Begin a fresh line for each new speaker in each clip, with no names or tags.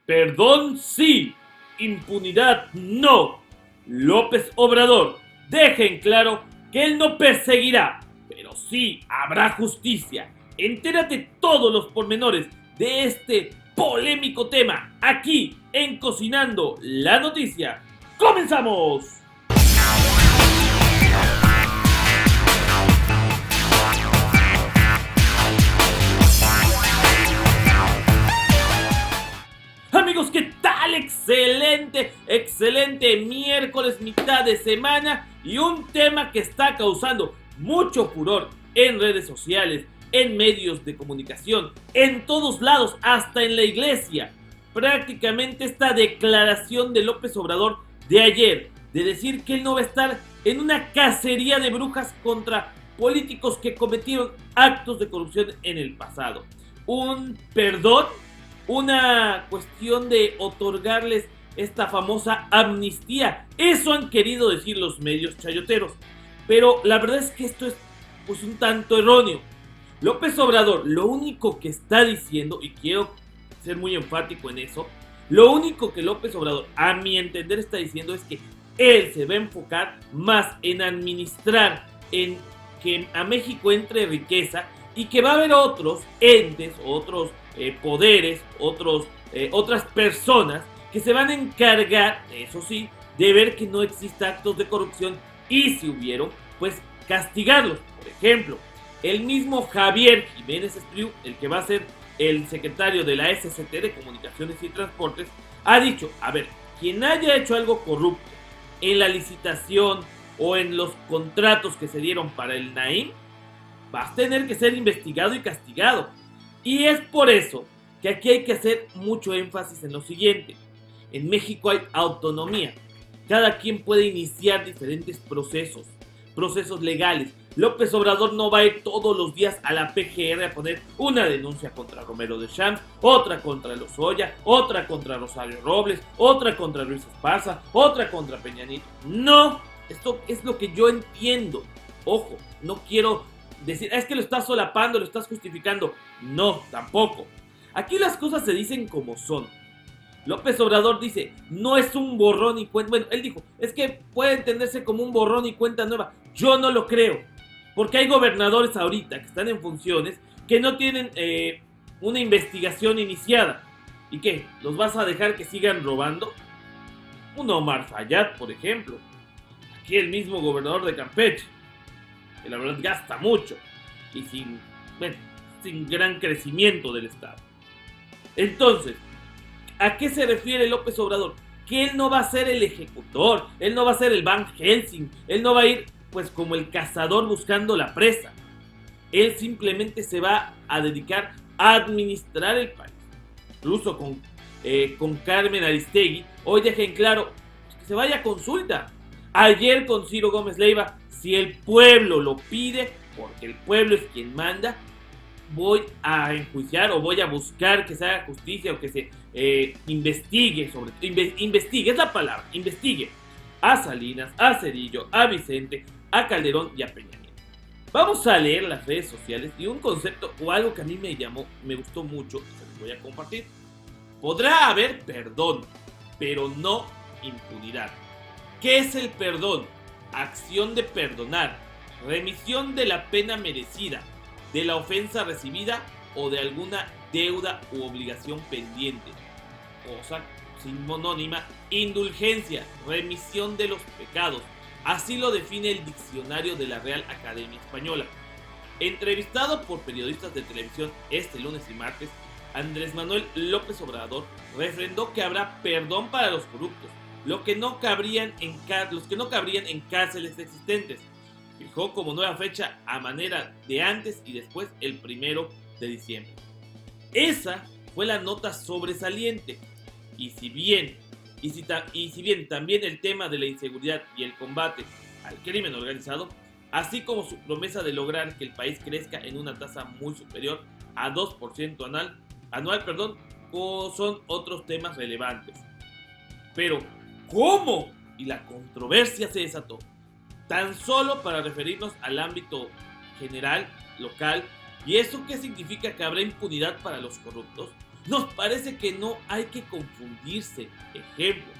Perdón sí, impunidad no. López Obrador deja en claro que él no perseguirá, pero sí habrá justicia. Entérate todos los pormenores de este polémico tema aquí en Cocinando la Noticia. ¡Comenzamos! Amigos, ¿qué tal? Excelente miércoles, mitad de semana y un tema que está causando mucho furor en redes sociales, en medios de comunicación, en todos lados, hasta en la iglesia. Prácticamente esta declaración de López Obrador de ayer, de decir que él no va a estar en una cacería de brujas contra políticos que cometieron actos de corrupción en el pasado. Un perdón, una cuestión de otorgarles esta famosa amnistía. Eso han querido decir los medios chayoteros. Pero la verdad es que esto es pues un tanto erróneo. López Obrador lo único que está diciendo, y quiero ser muy enfático en eso, lo único que López Obrador, a mi entender, está diciendo es que él se va a enfocar más en administrar, en que a México entre riqueza, y que va a haber otros entes, otros poderes, otras personas que se van a encargar, eso sí, de ver que no exista actos de corrupción y si hubieron, pues castigarlos. Por ejemplo, el mismo Javier Jiménez Espriu, el que va a ser el secretario de la SCT de Comunicaciones y Transportes, ha dicho, a ver, quien haya hecho algo corrupto en la licitación o en los contratos que se dieron para el Naim, va a tener que ser investigado y castigado. Y es por eso que aquí hay que hacer mucho énfasis en lo siguiente. En México hay autonomía. Cada quien puede iniciar diferentes procesos legales. López Obrador no va a ir todos los días a la PGR a poner una denuncia contra Romero Deschamps, otra contra Lozoya, otra contra Rosario Robles, otra contra Luis Esparza, otra contra Peña Nieto. No, esto es lo que yo entiendo. Ojo, no quiero decir, es que lo estás solapando, lo estás justificando. No, tampoco. Aquí las cosas se dicen como son. López Obrador dice, no es un borrón y cuenta. Bueno, él dijo, es que puede entenderse como un borrón y cuenta nueva. Yo no lo creo. Porque hay gobernadores ahorita que están en funciones que no tienen una investigación iniciada. ¿Y qué? ¿Los vas a dejar que sigan robando? Un Omar Fayad, por ejemplo. Aquí el mismo gobernador de Campeche, que la verdad gasta mucho y sin gran crecimiento del Estado. Entonces, ¿a qué se refiere López Obrador? Que él no va a ser el ejecutor, él no va a ser el Van Helsing, él no va a ir pues como el cazador buscando la presa. Él simplemente se va a dedicar a administrar el país. Incluso con Carmen Aristegui, hoy deja en claro que se vaya a consulta. Ayer con Ciro Gómez Leiva, si el pueblo lo pide, porque el pueblo es quien manda, voy a enjuiciar o voy a buscar que se haga justicia o que se investigue, investigue, es la palabra, investigue a Salinas, a Cedillo, a Vicente, a Calderón y a Peña Nieto. Vamos a leer las redes sociales y un concepto o algo que a mí me gustó mucho y se los voy a compartir. Podrá haber perdón, pero no impunidad. ¿Qué es el perdón? Acción de perdonar, remisión de la pena merecida, de la ofensa recibida o de alguna deuda u obligación pendiente. Cosa sinónima, indulgencia, remisión de los pecados. Así lo define el diccionario de la Real Academia Española. Entrevistado por periodistas de televisión este lunes y martes, Andrés Manuel López Obrador refrendó que habrá perdón para los corruptos, los que no cabrían en cárceles existentes. Fijó como nueva fecha a manera de antes y después el 1 de diciembre. Esa fue la nota sobresaliente. Y si bien también el tema de la inseguridad y el combate al crimen organizado, así como su promesa de lograr que el país crezca en una tasa muy superior a 2% anual, son otros temas relevantes. Pero, ¿cómo? Y la controversia se desató. Tan solo para referirnos al ámbito general, local. ¿Y eso qué significa? ¿Que habrá impunidad para los corruptos? Nos parece que no hay que confundirse. Ejemplo,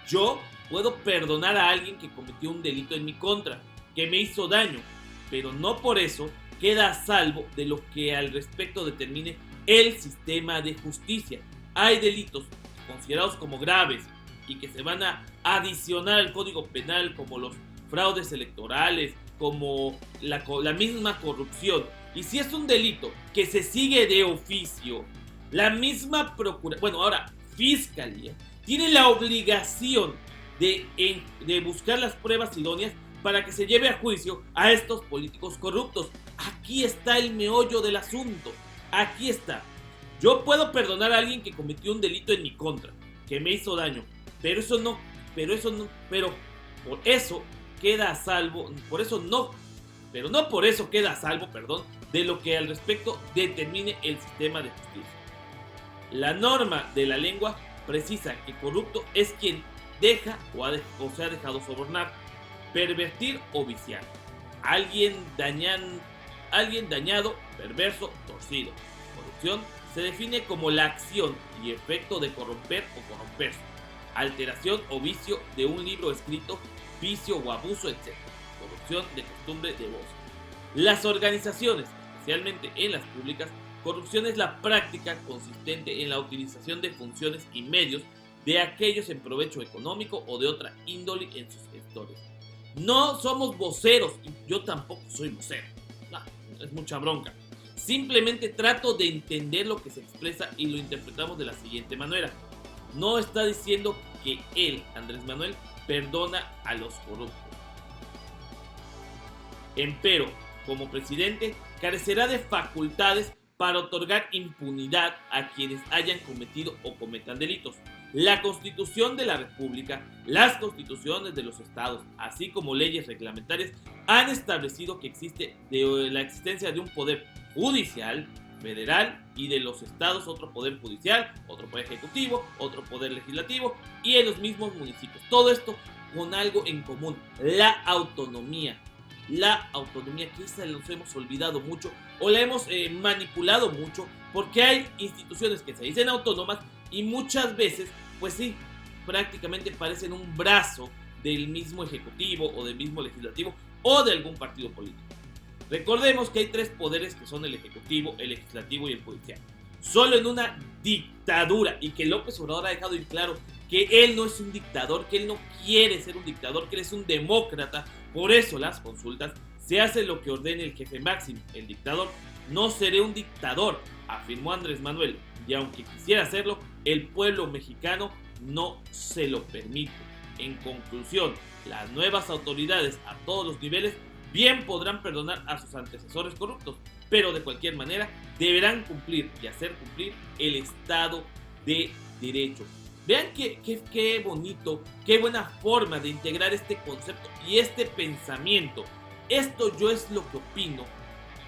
yo puedo perdonar a alguien que cometió un delito en mi contra, que me hizo daño, pero no por eso queda a salvo de lo que al respecto determine el sistema de justicia. Hay delitos considerados como graves y que se van a adicionar al Código Penal, como los fraudes electorales, como la misma corrupción. Y si es un delito que se sigue de oficio, la misma Fiscalía tiene la obligación de buscar las pruebas idóneas para que se lleve a juicio a estos políticos corruptos. Aquí está el meollo del asunto. Aquí está. Yo puedo perdonar a alguien que cometió un delito en mi contra, que me hizo daño, pero por eso queda a salvo, no por eso queda a salvo, de lo que al respecto determine el sistema de justicia. La norma de la lengua precisa que corrupto es quien deja o se ha dejado sobornar, pervertir o viciar. Alguien dañado, perverso, torcido. Corrupción se define como la acción y efecto de corromper o corromperse, alteración o vicio de un libro escrito, vicio o abuso, etc. Corrupción de costumbre de voz. Las organizaciones, especialmente en las públicas, corrupción es la práctica consistente en la utilización de funciones y medios de aquellos en provecho económico o de otra índole en sus gestores. No somos voceros y yo tampoco soy vocero. No, es mucha bronca. Simplemente trato de entender lo que se expresa y lo interpretamos de la siguiente manera. No está diciendo que él, Andrés Manuel, perdona a los corruptos. Empero, como presidente, carecerá de facultades para otorgar impunidad a quienes hayan cometido o cometan delitos. La Constitución de la República, las constituciones de los estados, así como leyes reglamentarias, han establecido que existe la existencia de un poder judicial, federal, y de los estados otro poder judicial, otro poder ejecutivo, otro poder legislativo, y en los mismos municipios. Todo esto con algo en común: la autonomía. La autonomía, que esa nos hemos olvidado mucho o la hemos manipulado mucho, porque hay instituciones que se dicen autónomas y muchas veces, pues sí, prácticamente parecen un brazo del mismo ejecutivo o del mismo legislativo o de algún partido político. Recordemos que hay tres poderes, que son el ejecutivo, el legislativo y el judicial. Solo en una dictadura, y que López Obrador ha dejado en claro que él no es un dictador, que él no quiere ser un dictador, que él es un demócrata. Por eso las consultas se hace lo que ordene el jefe máximo, el dictador. No seré un dictador, afirmó Andrés Manuel, y aunque quisiera hacerlo, el pueblo mexicano no se lo permite. En conclusión, las nuevas autoridades a todos los niveles bien podrán perdonar a sus antecesores corruptos, pero de cualquier manera deberán cumplir y hacer cumplir el Estado de Derecho. Vean qué bonito, qué buena forma de integrar este concepto y este pensamiento. Esto yo es lo que opino,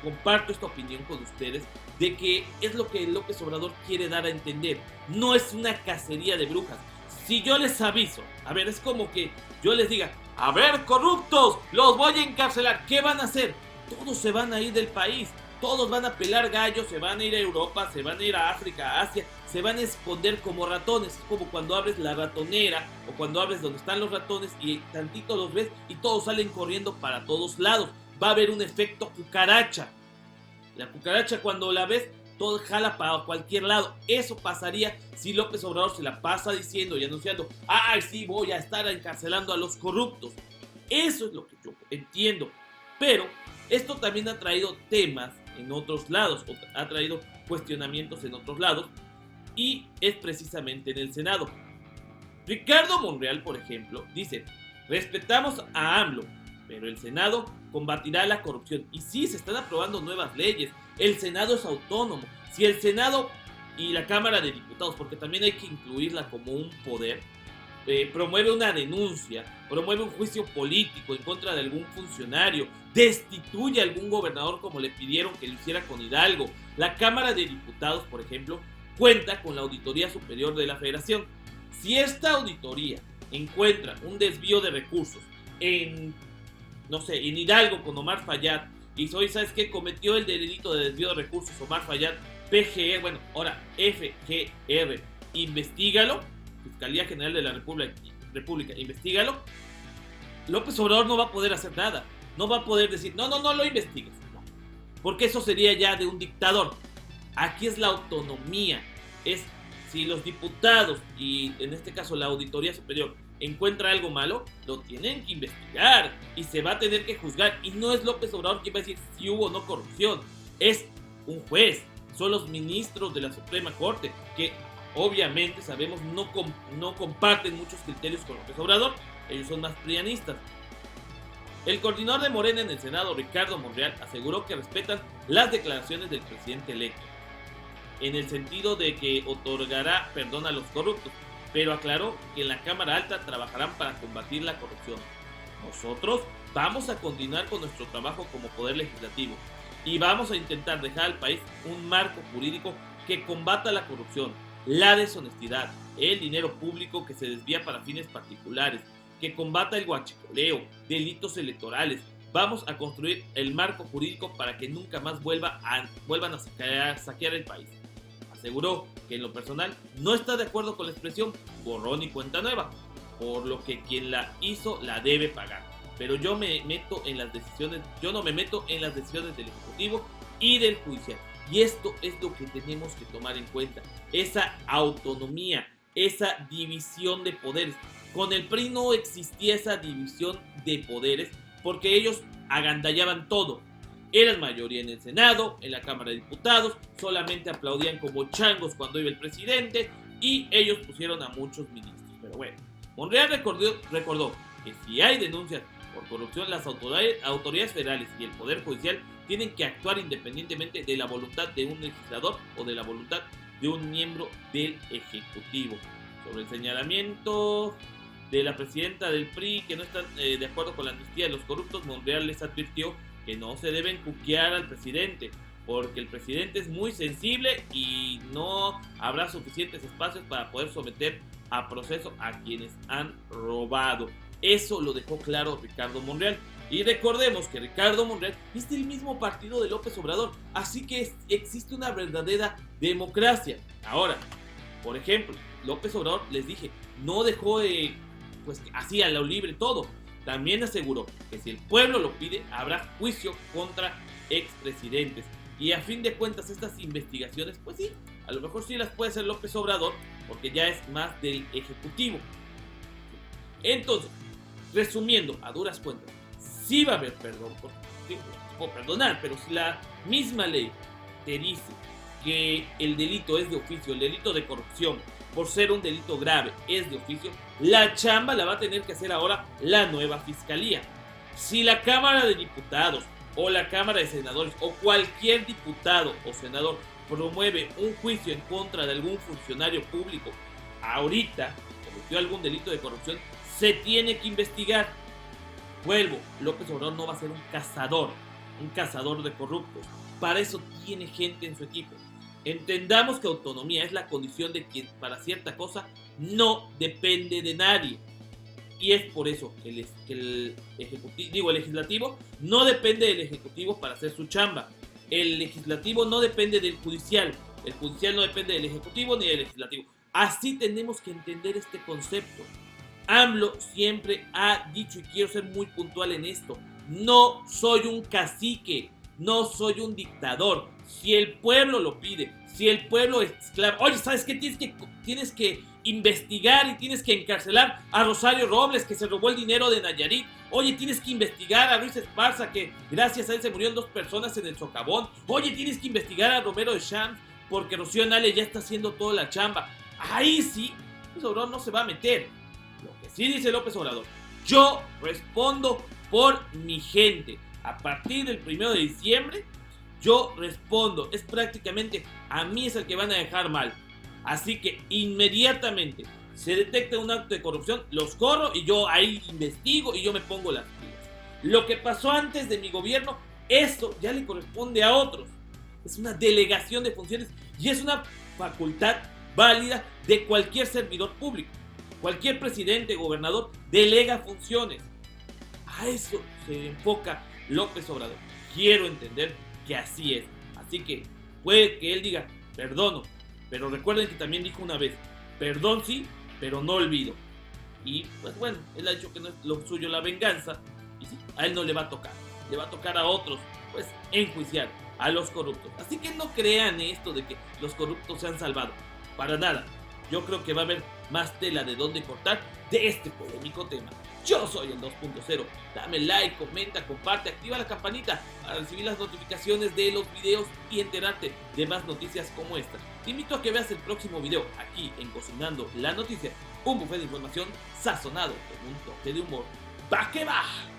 comparto esta opinión con ustedes, de que es lo que López Obrador quiere dar a entender. No es una cacería de brujas. Si yo les aviso, es como que yo les diga: a ver, corruptos, los voy a encarcelar, ¿qué van a hacer? Todos se van a ir del país, todos van a pelar gallos, se van a ir a Europa, se van a ir a África, a Asia, se van a esconder como ratones. Es como cuando abres la ratonera o cuando abres donde están los ratones y tantito los ves y todos salen corriendo para todos lados. Va a haber un efecto cucaracha. La cucaracha, cuando la ves, todo jala para cualquier lado. Eso pasaría si López Obrador se la pasa diciendo y anunciando: ¡ay, sí, voy a estar encarcelando a los corruptos! Eso es lo que yo entiendo. Pero esto también ha traído temas en otros lados, ha traído cuestionamientos en otros lados, y es precisamente en el Senado. Ricardo Monreal, por ejemplo, dice: respetamos a AMLO, pero el Senado combatirá la corrupción. Y sí, se están aprobando nuevas leyes. El Senado es autónomo. Si el Senado y la Cámara de Diputados, porque también hay que incluirla como un poder, promueve una denuncia, promueve un juicio político en contra de algún funcionario, destituye a algún gobernador como le pidieron que lo hiciera con Hidalgo. La Cámara de Diputados, por ejemplo, cuenta con la Auditoría Superior de la Federación. Si esta auditoría encuentra un desvío de recursos en Hidalgo con Omar Fayad, y hoy, ¿sabes qué? Cometió el delito de desvío de recursos Omar Fayad, PGR, bueno, ahora FGR, investígalo, Fiscalía General de la República, investígalo, López Obrador no va a poder hacer nada. No va a poder decir, no lo investigues. No, porque eso sería ya de un dictador. Aquí es la autonomía. Es si los diputados y en este caso la Auditoría Superior encuentra algo malo, lo tienen que investigar y se va a tener que juzgar. Y no es López Obrador quien va a decir si hubo o no corrupción. Es un juez. Son los ministros de la Suprema Corte que obviamente sabemos no comparten muchos criterios con López Obrador. Ellos son más prianistas. El coordinador de Morena en el Senado, Ricardo Monreal, aseguró que respetan las declaraciones del presidente electo, en el sentido de que otorgará perdón a los corruptos, pero aclaró que en la Cámara Alta trabajarán para combatir la corrupción. Nosotros vamos a continuar con nuestro trabajo como Poder Legislativo y vamos a intentar dejar al país un marco jurídico que combata la corrupción, la deshonestidad, el dinero público que se desvía para fines particulares, que combata el huachicoleo, delitos electorales. Vamos a construir el marco jurídico para que nunca más vuelvan a saquear el país. Aseguró que en lo personal no está de acuerdo con la expresión borrón y cuenta nueva, por lo que quien la hizo la debe pagar. Pero yo no me meto en las decisiones del Ejecutivo y del Judicial. Y esto es lo que tenemos que tomar en cuenta, esa autonomía, esa división de poderes. Con el PRI no existía esa división de poderes porque ellos agandallaban todo. Eran mayoría en el Senado, en la Cámara de Diputados, solamente aplaudían como changos cuando iba el presidente y ellos pusieron a muchos ministros. Pero bueno, Monreal recordó que si hay denuncias por corrupción, las autoridades federales y el Poder Judicial tienen que actuar independientemente de la voluntad de un legislador o de la voluntad de un miembro del Ejecutivo. Sobre el señalamiento de la presidenta del PRI que no están de acuerdo con la amnistía de los corruptos, Monreal les advirtió que no se deben cuquear al presidente, porque el presidente es muy sensible y no habrá suficientes espacios para poder someter a proceso a quienes han robado. Eso lo dejó claro Ricardo Monreal. Y recordemos que Ricardo Monreal es del mismo partido de López Obrador, así que existe una verdadera democracia. Ahora, por ejemplo, López Obrador, les dije, no dejó pues así a lo libre todo. También aseguró que si el pueblo lo pide, habrá juicio contra expresidentes. Y a fin de cuentas, estas investigaciones, pues sí, a lo mejor sí las puede hacer López Obrador, porque ya es más del Ejecutivo. Entonces, resumiendo, a duras cuentas, sí va a haber perdón, puedo perdonar, pero si la misma ley te dice que el delito es de oficio, el delito de corrupción, por ser un delito grave, es de oficio, la chamba la va a tener que hacer ahora la nueva fiscalía. Si la Cámara de Diputados o la Cámara de Senadores o cualquier diputado o senador promueve un juicio en contra de algún funcionario público ahorita, cometió algún delito de corrupción, se tiene que investigar. Vuelvo, López Obrador no va a ser un cazador de corruptos. Para eso tiene gente en su equipo. Entendamos que autonomía es la condición de quien para cierta cosa no depende de nadie. Y es por eso que el legislativo no depende del ejecutivo para hacer su chamba. El legislativo no depende del judicial. El judicial no depende del ejecutivo ni del legislativo. Así tenemos que entender este concepto. AMLO siempre ha dicho, y quiero ser muy puntual en esto, no soy un cacique, no soy un dictador. Si el pueblo lo pide, si el pueblo exclama, oye, ¿sabes qué? Tienes que investigar y tienes que encarcelar a Rosario Robles, que se robó el dinero de Nayarit. Oye, tienes que investigar a Luis Esparza, que gracias a él se murieron 2 personas en el socavón. Oye, tienes que investigar a Romero de Champs, porque Rocío Nale ya está haciendo toda la chamba. Ahí sí, López Obrador no se va a meter. Lo que sí dice López Obrador, yo respondo por mi gente. A partir del 1 de diciembre, yo respondo. Es prácticamente, a mí es el que van a dejar mal. Así que inmediatamente se detecta un acto de corrupción, los corro y yo ahí investigo y yo me pongo las pilas. Lo que pasó antes de mi gobierno, eso ya le corresponde a otros. Es una delegación de funciones y es una facultad válida de cualquier servidor público. Cualquier presidente, gobernador, delega funciones. A eso se enfoca López Obrador. Quiero entender que así es. Así que puede que él diga, perdono. Pero recuerden que también dijo una vez, perdón sí, pero no olvido. Y pues bueno, él ha dicho que no es lo suyo la venganza, y sí, a él no le va a tocar, le va a tocar a otros, pues enjuiciar a los corruptos. Así que no crean esto de que los corruptos se han salvado, para nada. Yo creo que va a haber más tela de dónde cortar de este polémico tema. Yo soy el 2.0, dame like, comenta, comparte, activa la campanita para recibir las notificaciones de los videos y enterarte de más noticias como esta. Te invito a que veas el próximo video aquí en Cocinando la Noticia, un buffet de información sazonado con un toque de humor. ¡Va que va!